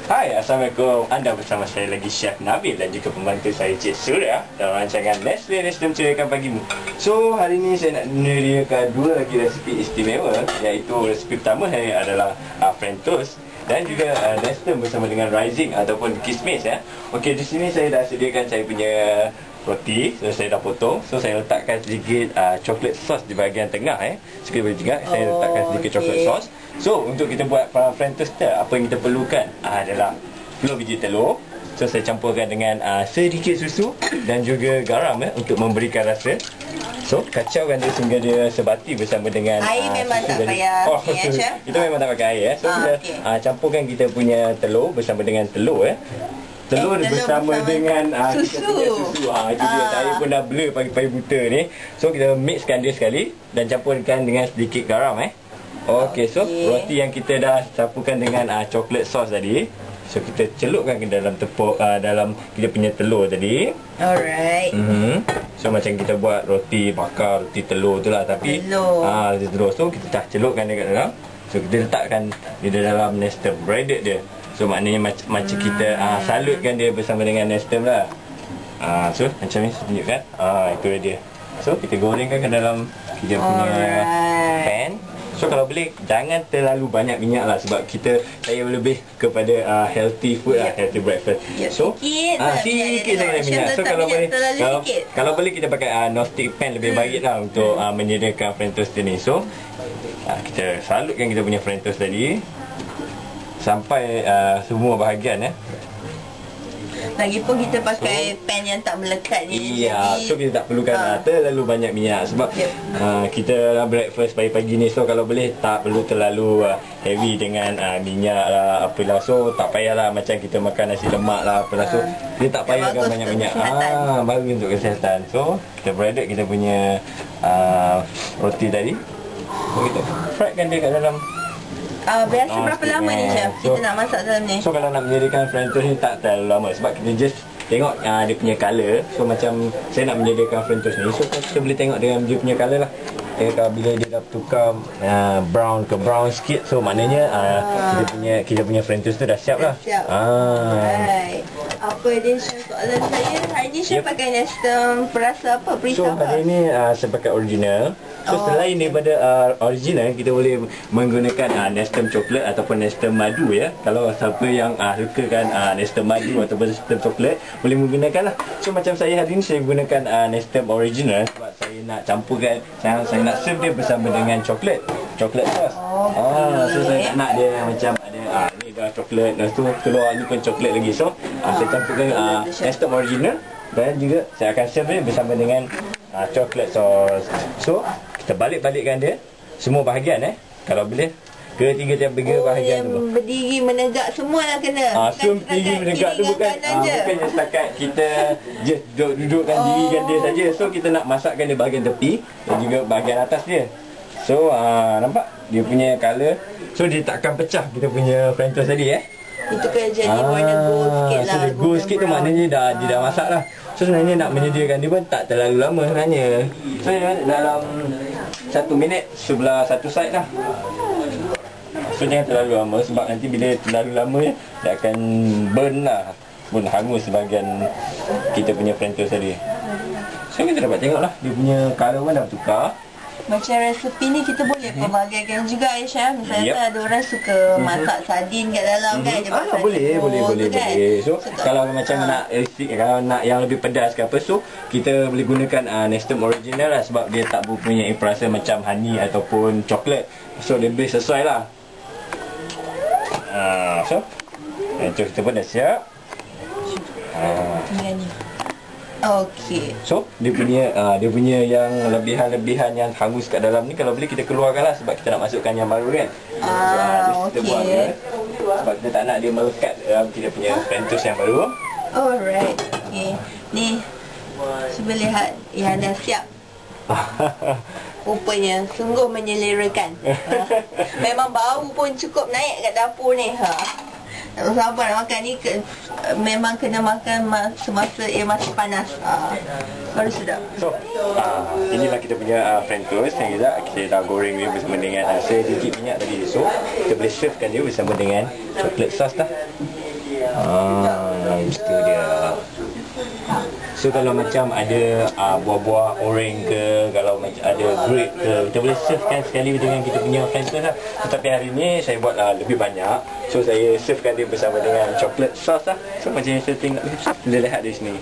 Hai, Assalamualaikum. Anda bersama saya lagi Chef Nabil dan juga pembantu saya Cik Surya dalam rancangan Nestle Menceriakan Pagimu. So, hari ini saya nak menyediakan dua lagi resipi istimewa, iaitu resipi pertama adalah French toast dan juga Nestle bersama dengan rising ataupun kismis ya. Okey, di sini saya dah sediakan saya punya roti, so saya dah potong. So saya letakkan sedikit coklat sauce di bahagian tengah Sekali boleh juga saya letakkan sedikit coklat sauce. So untuk kita buat French toast, apa yang kita perlukan adalah 10 biji telur. So saya campurkan dengan sedikit susu dan juga garam untuk memberikan rasa. So kacaukan dia sehingga dia sebati bersama dengan air memang tak payah Chef. Kita memang tak pakai air So kita campurkan kita punya telur bersama dengan telur Telur bersama dengan susu. Kita punya susu. Itu dia, saya pun dah blur pagi-pagi buta ni. So kita mixkan dia sekali dan campurkan dengan sedikit garam Okey, so roti yang kita dah campurkan dengan coklat sauce tadi, so kita celupkan ke dalam tepung dalam kita punya telur tadi. Alright. So macam kita buat roti bakar, roti telur tu lah, tapi roti telur. So kita dah celupkan dia kat dalam. So kita letakkan di dalam Nestem breaded dia. So maknanya macam kita salutkan dia bersama dengan Nestem lah. So macam ni tunjukkan. Itu dia. So kita gorengkan ke dalam kita punya pan. So kalau boleh jangan terlalu banyak minyak lah, sebab saya lebih kepada healthy food healthy breakfast. So sikit saja minyak. So kalau boleh kita pakai non-stick pan lebih baik lah untuk menyediakan French toast ni. So kita salutkan kita punya French toast tadi sampai semua bahagian Lagipun kita pakai pan yang tak melekat ni. So kita tak perlukan terlalu banyak minyak, sebab kita breakfast pagi-pagi ni. So kalau boleh tak perlu terlalu heavy dengan minyak lah apalah. So tak payahlah macam kita makan nasi lemak lah apalah. So dia tak payahkan banyak minyak. Bagus untuk kesihatan. So kita breaded kita punya roti tadi. So kita frykan dia kat dalam. Biasa berapa lama ni Chef kita nak masak dalam ni? So kalau nak menyediakan French toast ni tak terlalu lama, sebab kita just tengok dia punya colour. So macam saya nak menyediakan French toast ni, so kita boleh tengok dengan dia punya colour lah. Bila dia dah tukar brown ke brown sikit, so maknanya kita punya French toast tu dah siap lah. Right. Apa dia Chef, soalan saya hari ni Chef pakai Nestem perasa apa? So hari ni saya pakai original. So selain daripada original, kita boleh menggunakan Nestem coklat ataupun Nestem madu ya. Kalau siapa yang sukakan Nestem madu ataupun Nestem coklat, boleh menggunakan lah. So macam saya hari ni saya gunakan Nestem original, sebab saya nak campurkan, saya nak serve dia bersama dengan coklat sauce. So saya nak dia macam ada ni dah coklat, lepas tu keluar ni pun coklat lagi. So saya campurkan Nestem original dan juga saya akan serve dia bersama dengan coklat sauce. So kita balik-balikkan dia semua bahagian kalau boleh ketiga bahagian tu. Berdiri menegak semua lah kena. So berdiri menegak tu bukannya setakat kita just dudukkan dirikan dia saja. So kita nak masakkan dia bahagian tepi dan juga bahagian atas dia. So nampak dia punya colour. So dia takkan pecah kita punya French toast tadi Itu kena jadi warna gold sikit lah. So dia gold sikit tu maknanya dia dah masak lah. So sebenarnya nak menyediakan dia pun tak terlalu lama sebenarnya. So dalam 1 minit sebelah satu side lah. So jangan terlalu lama, sebab nanti bila terlalu lama dia akan burn hangus sebahagian kita punya French toast tadi. So kita dapat tengok lah dia punya colour pun dah bertukar. Macam resepi ni kita boleh pembagikan juga Chef. Misalnya ada orang suka masak sardin kat dalam kan, dia masak boleh. So kalau macam kalau nak yang lebih pedas ke apa, so kita boleh gunakan Nestem original lah, sebab dia tak mempunyai perasa macam honey ataupun coklat. So dia lebih sesuai lah. So kita pun dah siap. Okey. So dia punya yang lebihan yang hangus kat dalam ni, kalau boleh kita keluarkan lah, sebab kita nak masukkan yang baru kan. Kita buat dia, sebab kita tak nak dia melekat dalam kita punya French toast yang baru. Alright. Okay. Ni cuba lihat yang dah siap. Rupanya sungguh menyelerakan. Memang bau pun cukup naik kat dapur ni. Tak sabar nak makan ni. Memang kena makan semasa ia masih panas. Baru sedap. So inilah kita punya French toast yang kita dah goreng dia bersama dengan sedikit minyak tadi. So kita boleh servekan dia bersama dengan coklat sauce dah. Itu dia. So kalau macam ada buah-buah orange ke, kalau macam ada grape ke, kita boleh servekan sekali dengan kita punya Fanta lah. Tetapi hari ni saya buat lebih banyak. So saya servekan dia bersama dengan chocolate sauce lah. So macam yang saya tengok ni, boleh lihat di sini.